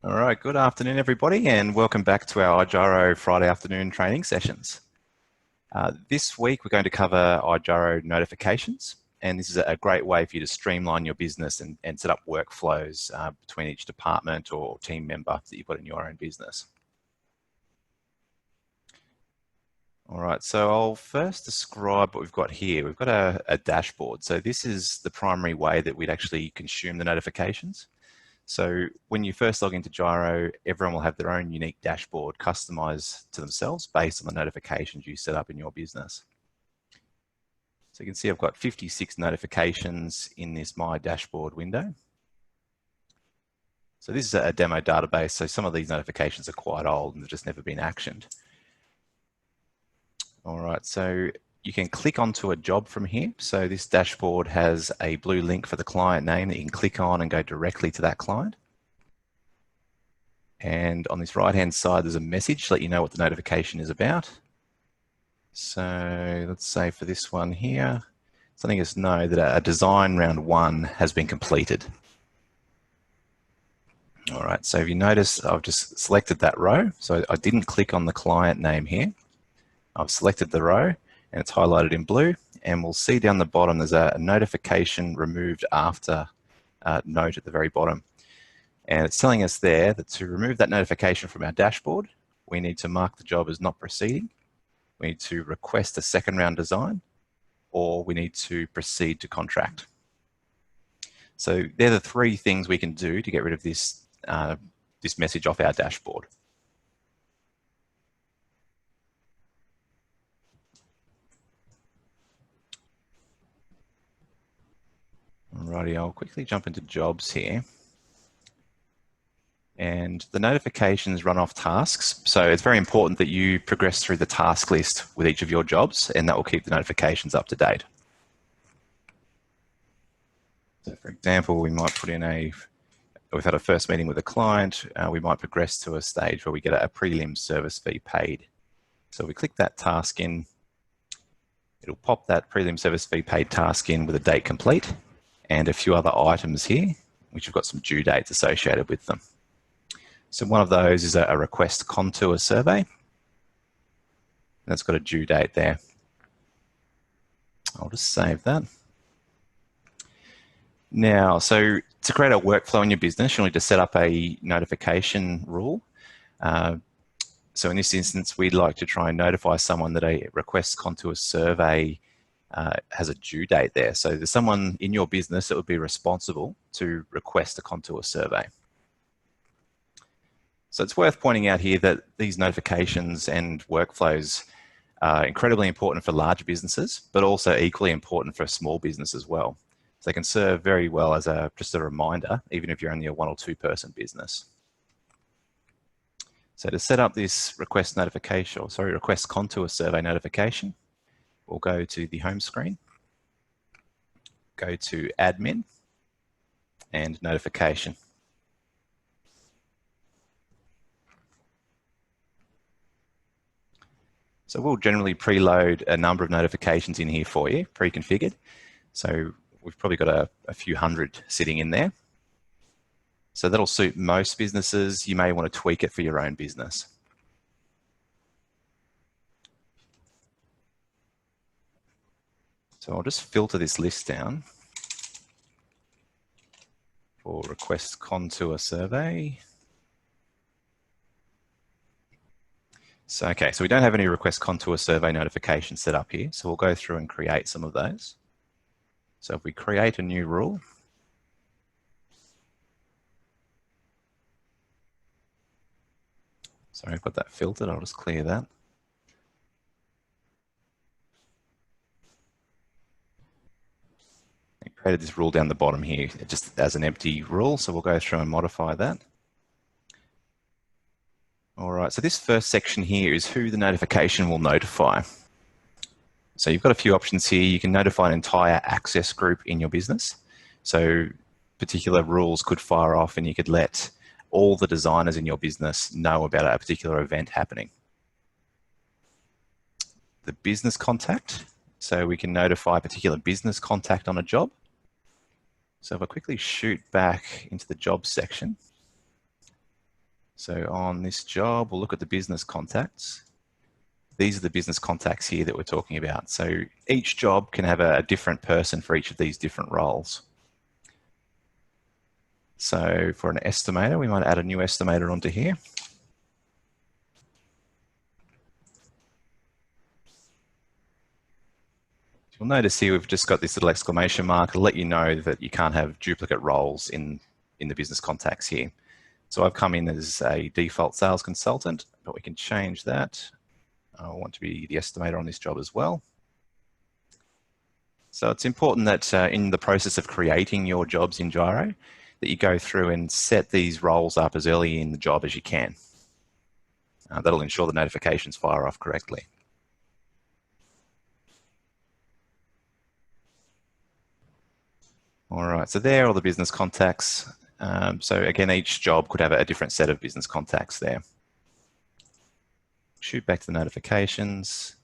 All right, good afternoon, everybody, and welcome back to our igyro Friday afternoon training sessions. This week, we're going to cover igyro notifications, and this is a great way for you to streamline your business and set up workflows between each department or team member that you've got in your own business. All right, so I'll first describe what we've got here. We've got a dashboard. So this is the primary way that we'd actually consume the notifications. So when you first log into Gyro, everyone will have their own unique dashboard customized to themselves based on the notifications you set up in your business. So you can see I've got 56 notifications in this My Dashboard window. So this is a demo database, so some of these notifications are quite old and they've just never been actioned. All right, so you can click onto a job from here. So this dashboard has a blue link for the client name that you can click on and go directly to that client. And on this right-hand side, there's a message to let you know what the notification is about. So let's say for this one here, it's letting us know that a design round 1 has been completed. All right, so if you notice, I've just selected that row. So I didn't click on the client name here. I've selected the row and it's highlighted in blue, and we'll see down the bottom there's a notification removed after note at the very bottom. And it's telling us there that to remove that notification from our dashboard, we need to mark the job as not proceeding, we need to request a second round design, or we need to proceed to contract. So they're the 3 things we can do to get rid of this, this message off our dashboard. Alrighty, I'll quickly jump into jobs here. And the notifications run off tasks. So it's very important that you progress through the task list with each of your jobs, and that will keep the notifications up to date. So for example, we might put in we've had a first meeting with a client, we might progress to a stage where we get a prelim service fee paid. So we click that task in, it'll pop that prelim service fee paid task in with a date complete and a few other items here, which have got some due dates associated with them. So one of those is a request contour survey. That's got a due date there. I'll just save that. Now, so to create a workflow in your business, you'll need to set up a notification rule. So in this instance, we'd like to try and notify someone that a request contour survey has a due date there. So there's someone in your business that would be responsible to request a contour survey. So it's worth pointing out here that these notifications and workflows are incredibly important for large businesses, but also equally important for a small business as well. So they can serve very well as just a reminder, even if you're only a 1 or 2 person business. So to set up this request contour survey notification, we'll go to the home screen, go to admin and notification. So we'll generally preload a number of notifications in here for you, pre-configured. So we've probably got a few hundred sitting in there. So that'll suit most businesses. You may want to tweak it for your own business. So I'll just filter this list down for request contour survey. So, okay, so we don't have any request contour survey notifications set up here. So we'll go through and create some of those. So if we create a new rule, sorry, I've got that filtered, I'll just clear that. I created this rule down the bottom here, just as an empty rule. So we'll go through and modify that. All right, so this first section here is who the notification will notify. So you've got a few options here. You can notify an entire access group in your business. So particular rules could fire off and you could let all the designers in your business know about a particular event happening. The business contact, so we can notify a particular business contact on a job. So if I quickly shoot back into the jobs section, So on this job, we'll look at the business contacts. These are the business contacts here that we're talking about. So each job can have a different person for each of these different roles. So for an estimator, we might add a new estimator onto here. You'll notice here we've just got this little exclamation mark to let you know that you can't have duplicate roles in the business contacts here. So I've come in as a default sales consultant, but we can change that. I want to be the estimator on this job as well. So it's important that in the process of creating your jobs in Gyro, that you go through and set these roles up as early in the job as you can. That'll ensure the notifications fire off correctly. All right, so there are all the business contacts. So again, each job could have a different set of business contacts there. Shoot back to the notifications.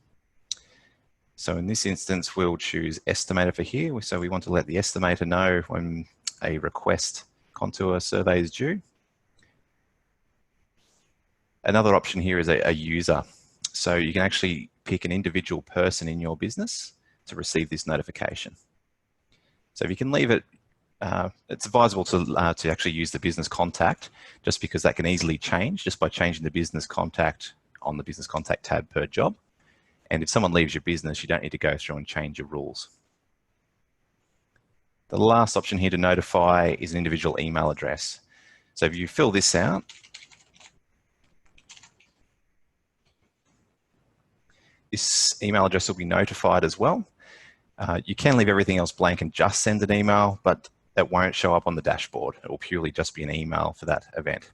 So in this instance, we'll choose estimator for here. So we want to let the estimator know when a request contour survey is due. Another option here is a user. So you can actually pick an individual person in your business to receive this notification. So if you can leave it, it's advisable to actually use the business contact, just because that can easily change just by changing the business contact on the business contact tab per job. And if someone leaves your business, you don't need to go through and change your rules. The last option here to notify is an individual email address. So if you fill this out, this email address will be notified as well. You can leave everything else blank and just send an email, but that won't show up on the dashboard. It will purely just be an email for that event.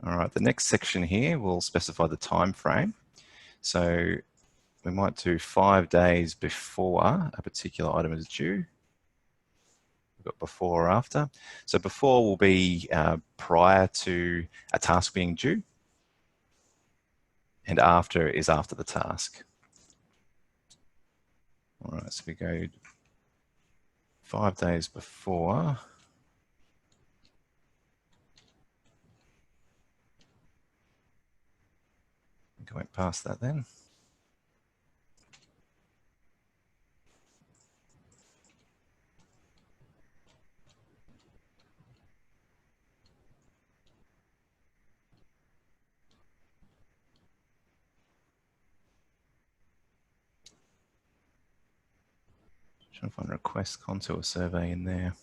All right, the next section here will specify the time frame. So we might do 5 days before a particular item is due. We've got before or after. So before will be prior to a task being due, and after is after the task. All right, so we go 5 days before. I went past that then. Trying to find request contour survey in there.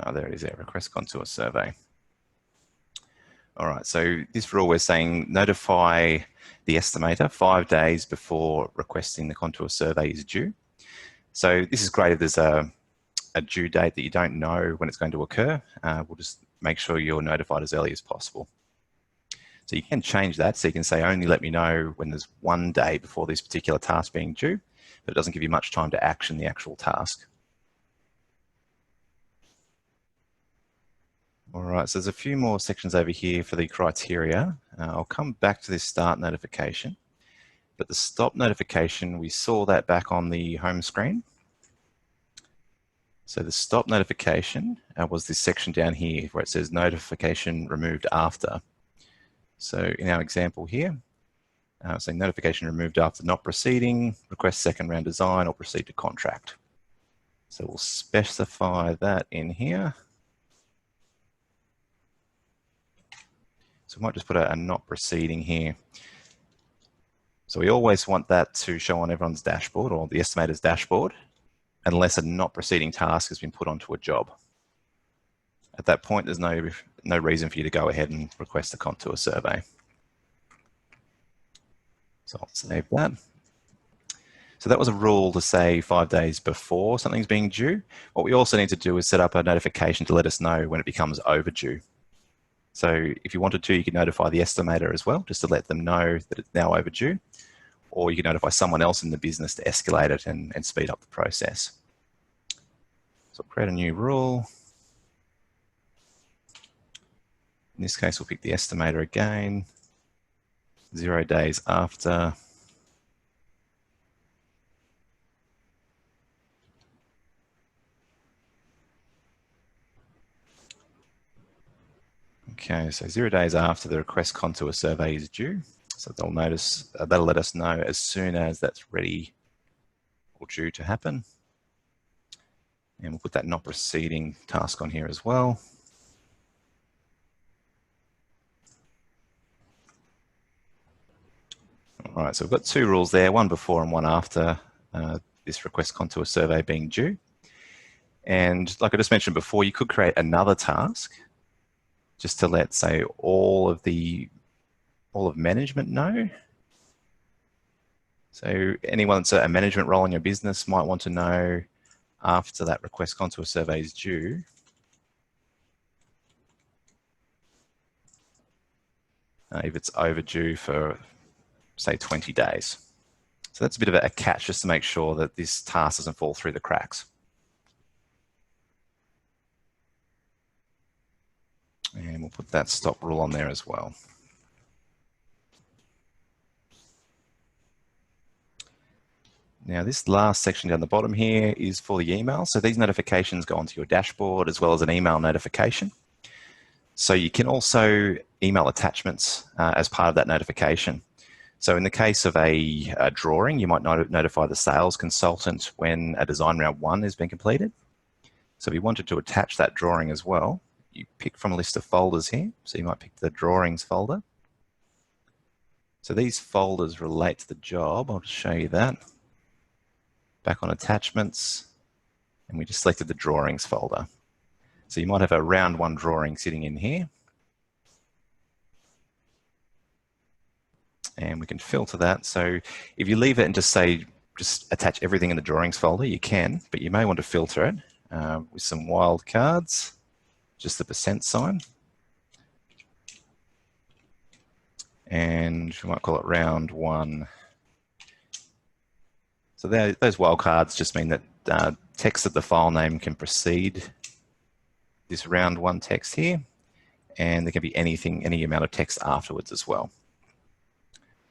Oh, there it is there, request contour survey. All right, so this rule we're saying notify the estimator 5 days before requesting the contour survey is due. So this is great if there's a due date that you don't know when it's going to occur. We'll just make sure you're notified as early as possible. So you can change that. So you can say only let me know when there's 1 day before this particular task being due, but it doesn't give you much time to action the actual task. All right, so there's a few more sections over here for the criteria. I'll come back to this start notification, but the stop notification, we saw that back on the home screen. So the stop notification was this section down here where it says notification removed after. So in our example here, saying notification removed after not proceeding, request second round design or proceed to contract. So we'll specify that in here. So we might just put a not proceeding here. So we always want that to show on everyone's dashboard or the estimator's dashboard, unless a not proceeding task has been put onto a job. At that point, there's no reason for you to go ahead and request a contour survey. So I'll save that. So that was a rule to say 5 days before something's being due. What we also need to do is set up a notification to let us know when it becomes overdue. So if you wanted to, you could notify the estimator as well, just to let them know that it's now overdue, or you can notify someone else in the business to escalate it and speed up the process. So I'll create a new rule. In this case, we'll pick the estimator again, 0 days after. Okay, so 0 days after the request contour survey is due. So they'll notice, that'll let us know as soon as that's ready or due to happen. And we'll put that not proceeding task on here as well. All right, so we've got 2 rules there, one before and one after this request contour survey being due. And like I just mentioned before, you could create another task just to let, say, all of management know. So anyone that's a management role in your business might want to know after that request contour survey is due, if it's overdue for, say, 20 days. So that's a bit of a catch, just to make sure that this task doesn't fall through the cracks. And we'll put that stop rule on there as well. Now this last section down the bottom here is for the email. So these notifications go onto your dashboard as well as an email notification. So you can also email attachments as part of that notification. So in the case of a drawing, you might notify the sales consultant when a design round 1 has been completed. So if you wanted to attach that drawing as well, you pick from a list of folders here. So you might pick the drawings folder. So these folders relate to the job. I'll just show you that. Back on attachments, and we just selected the drawings folder. So you might have a round 1 drawing sitting in here. And we can filter that. So if you leave it and just say, just attach everything in the drawings folder, you can, but you may want to filter it with some wildcards, just the % sign. And we might call it round 1. So those wildcards just mean that text of the file name can precede this round 1 text here, and there can be any amount of text afterwards as well.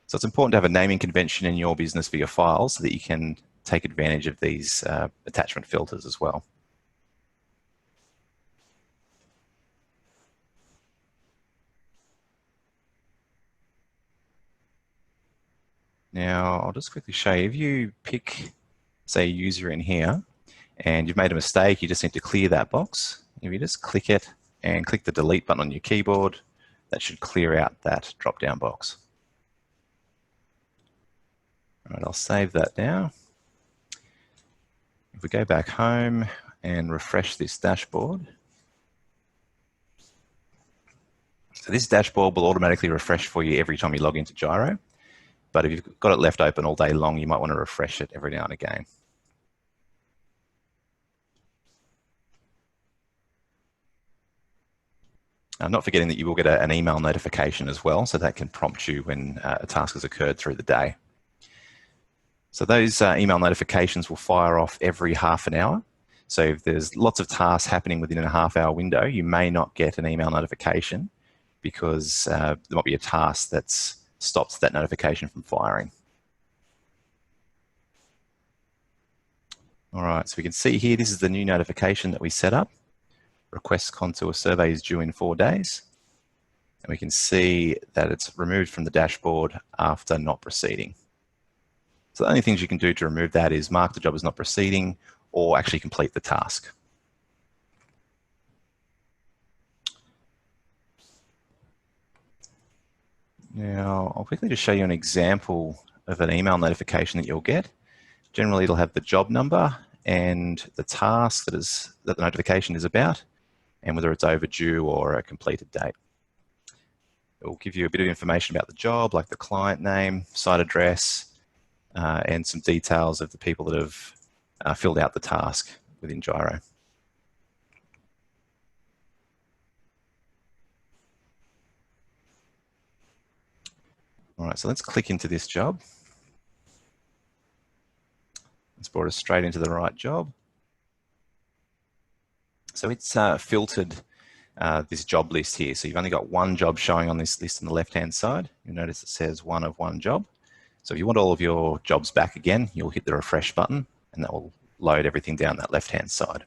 So it's important to have a naming convention in your business for your files so that you can take advantage of these attachment filters as well. Now, I'll just quickly show you, if you pick, say, a user in here, and you've made a mistake, you just need to clear that box. If you just click it and click the delete button on your keyboard, that should clear out that drop-down box. All right, I'll save that now. If we go back home and refresh this dashboard, so this dashboard will automatically refresh for you every time you log into Gyro. But if you've got it left open all day long, you might want to refresh it every now and again. Not forgetting that you will get an email notification as well, so that can prompt you when a task has occurred through the day. So those email notifications will fire off every half an hour. So if there's lots of tasks happening within a half-hour window, you may not get an email notification because there might be a task that stops that notification from firing. All right, so we can see here, this is the new notification that we set up. Request contour survey is due in 4 days. And we can see that it's removed from the dashboard after not proceeding. So the only things you can do to remove that is mark the job as not proceeding or actually complete the task. Now, I'll quickly just show you an example of an email notification that you'll get. Generally, it'll have the job number and the task that the notification is about, and whether it's overdue or a completed date. It will give you a bit of information about the job, like the client name, site address, and some details of the people that have filled out the task within Gyro. All right, so let's click into this job. It's brought us straight into the right job. So it's filtered this job list here. So you've only got one job showing on this list on the left-hand side. You'll notice it says one of one job. So if you want all of your jobs back again, you'll hit the refresh button and that will load everything down that left-hand side.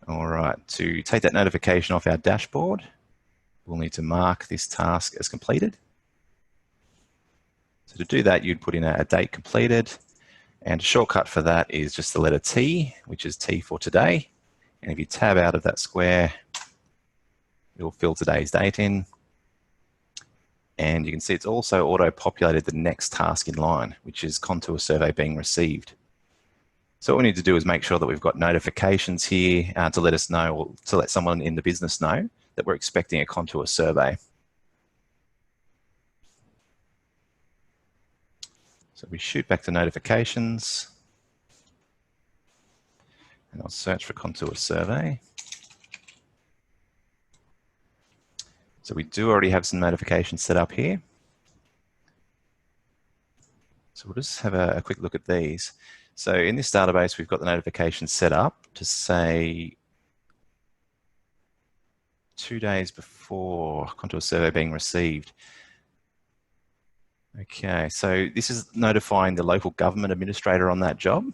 All right, to take that notification off our dashboard, we'll need to mark this task as completed. So to do that, you'd put in a date completed, and a shortcut for that is just the letter T, which is T for today. And if you tab out of that square, it'll fill today's date in. And you can see it's also auto-populated the next task in line, which is contour survey being received. So what we need to do is make sure that we've got notifications here to let us know, or to let someone in the business know that we're expecting a contour survey. So we shoot back to notifications, and I'll search for contour survey. So we do already have some notifications set up here. So we'll just have a quick look at these. So in this database, we've got the notifications set up to say 2 days before contour survey being received. Okay, so this is notifying the local government administrator on that job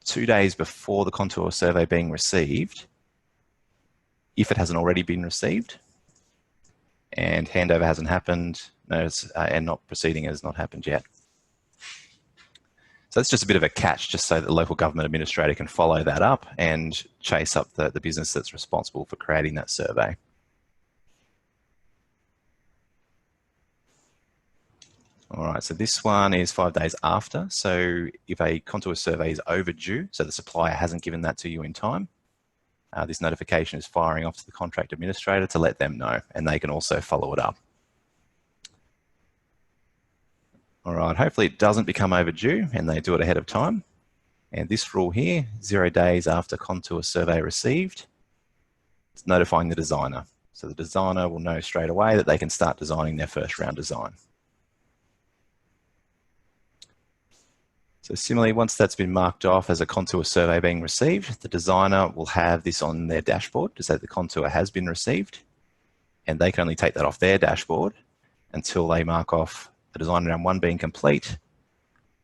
2 days before the contour survey being received, if it hasn't already been received, and handover hasn't happened, and not proceeding has not happened yet. So that's just a bit of a catch, just so that the local government administrator can follow that up and chase up the business that's responsible for creating that survey. All right, so this one is 5 days after. So if a contour survey is overdue, so the supplier hasn't given that to you in time, this notification is firing off to the contract administrator to let them know, and they can also follow it up. All right, hopefully it doesn't become overdue and they do it ahead of time. And this rule here, 0 days after contour survey received, it's notifying the designer. So the designer will know straight away that they can start designing their first round design. So similarly, once that's been marked off as a contour survey being received, the designer will have this on their dashboard to say the contour has been received, and they can only take that off their dashboard until they mark off the design round 1 being complete,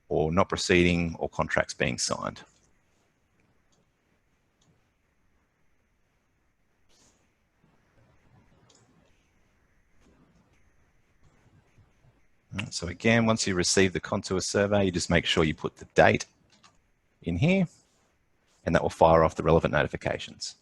or not proceeding, or contracts being signed. So again, once you receive the contour survey, you just make sure you put the date in here, and that will fire off the relevant notifications.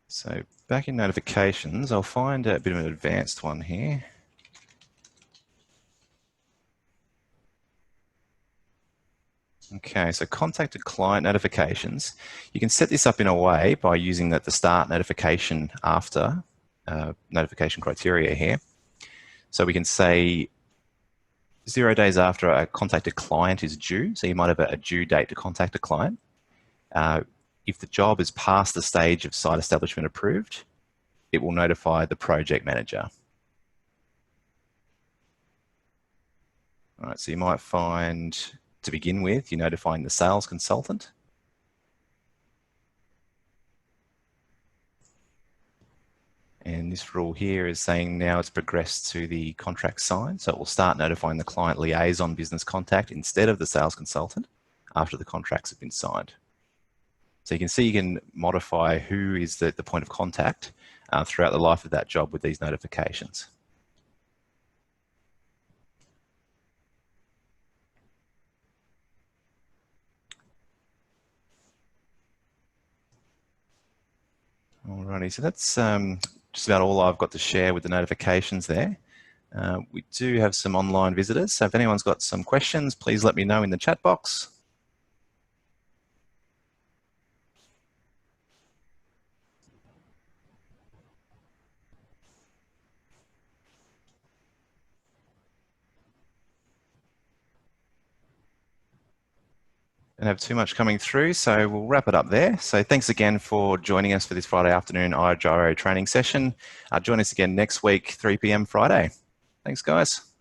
So back in notifications, I'll find a bit of an advanced one here. Okay, so contacted client notifications. You can set this up in a way by using the start notification after notification criteria here. So we can say 0 days after a contacted client is due. So you might have a due date to contact a client. If the job is past the stage of site establishment approved, it will notify the project manager. All right, so you might find, to begin with, you're notifying the sales consultant. And this rule here is saying now it's progressed to the contract sign. So it will start notifying the client liaison business contact instead of the sales consultant after the contracts have been signed. So you can see you can modify who is the point of contact throughout the life of that job with these notifications. Alrighty, so that's just about all I've got to share with the notifications there. We do have some online visitors, so if anyone's got some questions, please let me know in the chat box. Don't have too much coming through, so we'll wrap it up there. So thanks again for joining us for this Friday afternoon igyro training session. Join us again next week, 3 p.m. Friday. Thanks, guys.